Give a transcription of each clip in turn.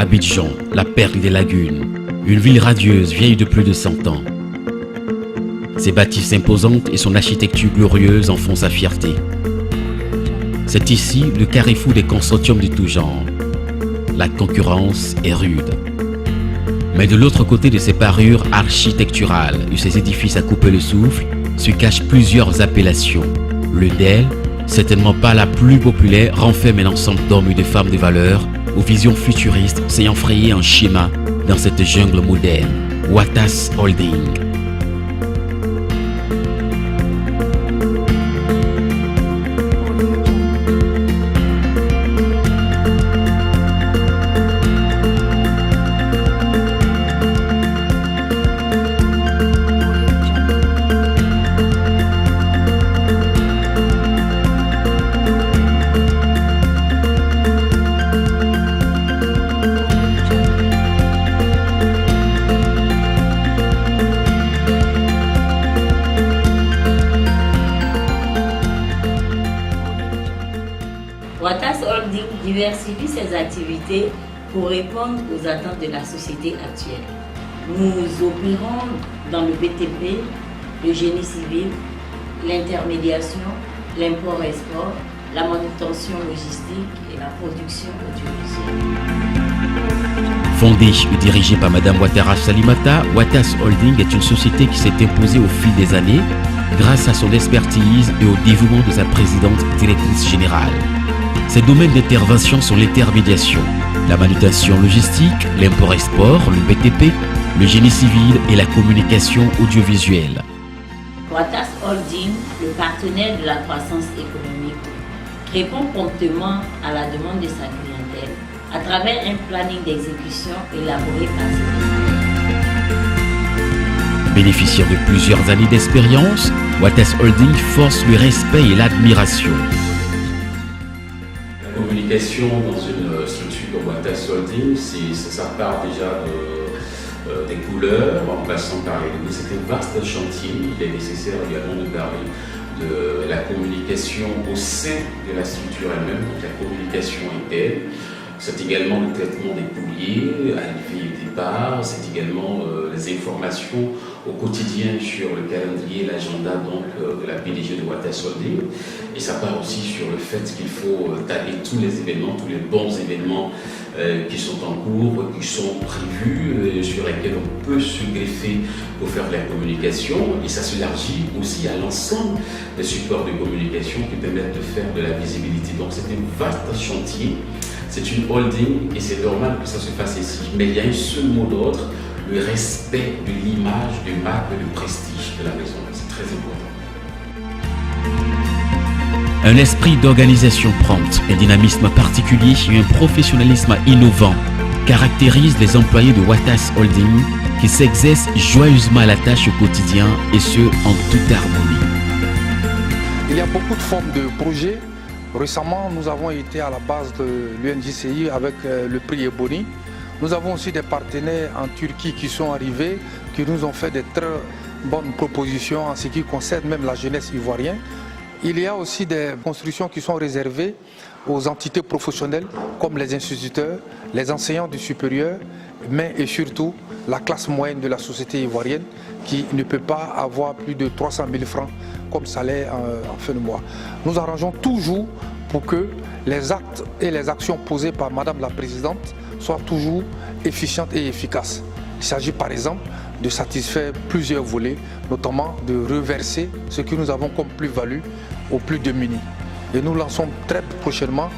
Abidjan, la perle des lagunes, une ville radieuse vieille de plus de 100 ans. Ses bâtisses imposantes et son architecture glorieuse en font sa fierté. C'est ici le carrefour des consortiums de tout genre. La concurrence est rude. Mais de l'autre côté de ces parures architecturales et ces édifices à couper le souffle, se cachent plusieurs appellations. L'une d'elles, certainement pas la plus populaire, renferme un ensemble d'hommes et de femmes de valeur aux visions futuristes s'ayant frayé un schéma dans cette jungle moderne. Watas Holding. Watas Holding diversifie ses activités pour répondre aux attentes de la société actuelle. Nous opérons dans le BTP, le génie civil, l'intermédiation, l'import-export, la manutention logistique et la production audiovisuelle. Fondée et dirigée par Madame Ouattara Salimata, Watas Holding est une société qui s'est imposée au fil des années grâce à son expertise et au dévouement de sa présidente directrice générale. Ses domaines d'intervention sont l'intermédiation, la manutention logistique, l'import-export, le BTP, le génie civil et la communication audiovisuelle. Watas Holding, le partenaire de la croissance économique, répond promptement à la demande de sa clientèle à travers un planning d'exécution élaboré par ses. Bénéficiant de plusieurs années d'expérience, Watas Holding force le respect et l'admiration. La communication dans une structure comme Watas Holding, ça part déjà des couleurs, en passant par les lignes. C'est un vaste chantier. Il est nécessaire également de parler de la communication au sein de la structure elle-même, donc la communication interne. C'est également le traitement des courriers, arrivée et départ. C'est également les informations au quotidien sur le calendrier et l'agenda de la PDG de Watas Holding. Et ça part aussi sur le fait qu'il faut taguer tous les événements, tous les bons événements qui sont en cours, qui sont prévus, sur lesquels on peut se greffer pour faire de la communication. Et ça s'élargit aussi à l'ensemble des supports de communication qui permettent de faire de la visibilité. Donc c'est un vaste chantier. C'est une holding et c'est normal que ça se fasse ici. Mais il y a un seul mot d'ordre, le respect de l'image, de marque et de prestige de la maison. C'est très important. Un esprit d'organisation prompte, un dynamisme particulier et un professionnalisme innovant caractérisent les employés de Watas Holding qui s'exercent joyeusement à la tâche au quotidien et ce, en toute harmonie. Il y a beaucoup de formes de projets. Récemment, nous avons été à la base de l'UNJCI avec le prix Ebony. Nous avons aussi des partenaires en Turquie qui sont arrivés, qui nous ont fait de très bonnes propositions en ce qui concerne même la jeunesse ivoirienne. Il y a aussi des constructions qui sont réservées aux entités professionnelles comme les instituteurs, les enseignants du supérieur, mais et surtout la classe moyenne de la société ivoirienne qui ne peut pas avoir plus de 300 000 francs comme salaire en fin de mois. Nous arrangeons toujours pour que les actes et les actions posées par Madame la Présidente soient toujours efficientes et efficaces. Il s'agit par exemple de satisfaire plusieurs volets, notamment de reverser ce que nous avons comme plus-value aux plus démunis. Et nous lançons très prochainement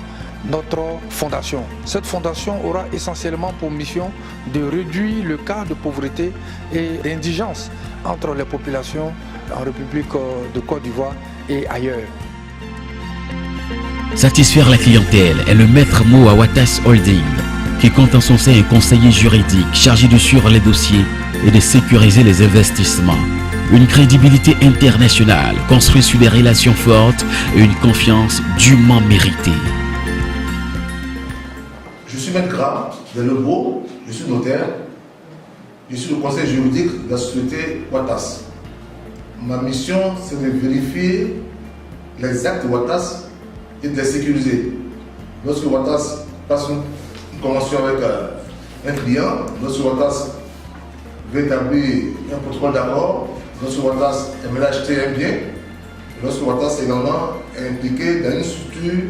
notre fondation. Cette fondation aura essentiellement pour mission de réduire le cas de pauvreté et d'indigence entre les populations en République de Côte d'Ivoire et ailleurs. Satisfaire la clientèle est le maître mot à Watas Holding, qui compte en son sein un conseiller juridique chargé de suivre les dossiers et de sécuriser les investissements. Une crédibilité internationale construite sur des relations fortes et une confiance dûment méritée. Je suis Maître Gra de Lebeau, je suis notaire, je suis le conseil juridique de la société Watas. Ma mission, c'est de vérifier les actes de Watas et de les sécuriser. Lorsque Watas passe une convention avec un client, notre Watas veut établir un protocole d'accord, notre Watas aimerait acheter un bien, notre Watas est également impliqué dans une structure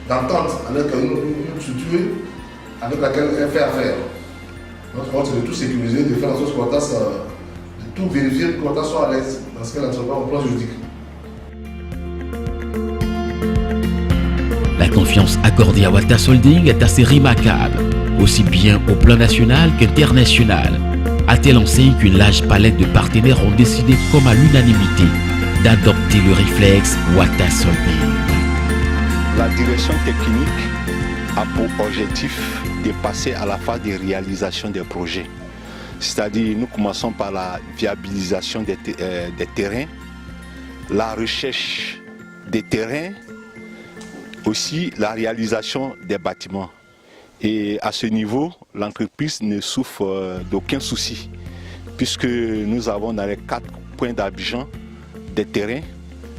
d'entente avec une structure avec laquelle elle fait affaire. Notre rôle, c'est de tout sécuriser, de faire en sorte que Watas, de tout vérifier pour que Watas soit à l'aise dans ce qu'elle entreprend au plan juridique. La confiance accordée à Watas Holding est assez remarquable, aussi bien au plan national qu'international. À telle enseigne qu'une large palette de partenaires ont décidé comme à l'unanimité d'adopter le réflexe Watas Holding. La direction technique a pour objectif de passer à la phase de réalisation des projets. C'est-à-dire, nous commençons par la viabilisation des terrains, la recherche des terrains, aussi la réalisation des bâtiments. Et à ce niveau, l'entreprise ne souffre d'aucun souci, puisque nous avons dans les 4 points d'Abidjan des terrains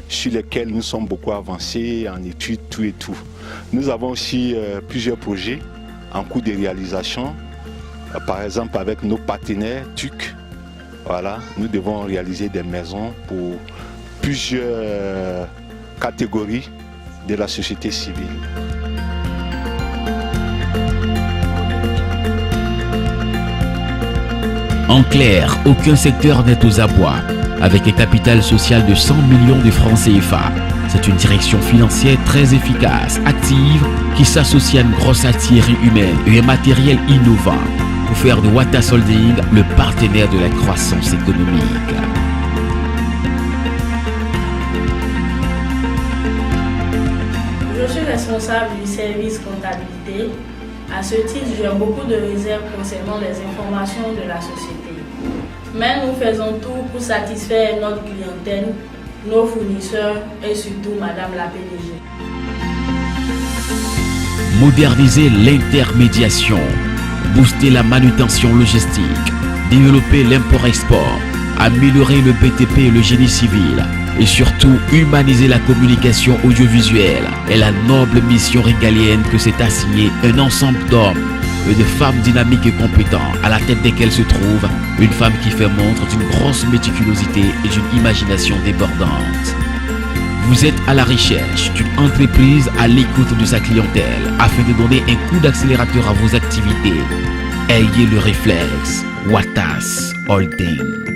sur lesquels nous sommes beaucoup avancés en études, tout et tout. Nous avons aussi plusieurs projets en cours de réalisation, par exemple avec nos partenaires TUC. Voilà, nous devons réaliser des maisons pour plusieurs catégories de la société civile. En clair, aucun secteur n'est aux abois. Avec un capital social de 100 millions de francs CFA, c'est une direction financière très efficace, active, qui s'associe à une grosse artillerie humaine et un matériel innovant pour faire de Watas Holding le partenaire de la croissance économique. Je suis responsable du service comptabilité. À ce titre, j'ai beaucoup de réserves concernant les informations de la société. Mais nous faisons tout pour satisfaire notre clientèle, nos fournisseurs et surtout Madame la PDG. Moderniser l'intermédiation, booster la manutention logistique, développer l'import-export, améliorer le BTP et le génie civil et surtout humaniser la communication audiovisuelle est la noble mission régalienne que s'est assignée un ensemble d'hommes et de femmes dynamiques et compétents à la tête desquels se trouve une femme qui fait montre d'une grosse méticulosité et d'une imagination débordante. Vous êtes à la recherche d'une entreprise à l'écoute de sa clientèle afin de donner un coup d'accélérateur à vos activités. Ayez le réflexe Watas Holding.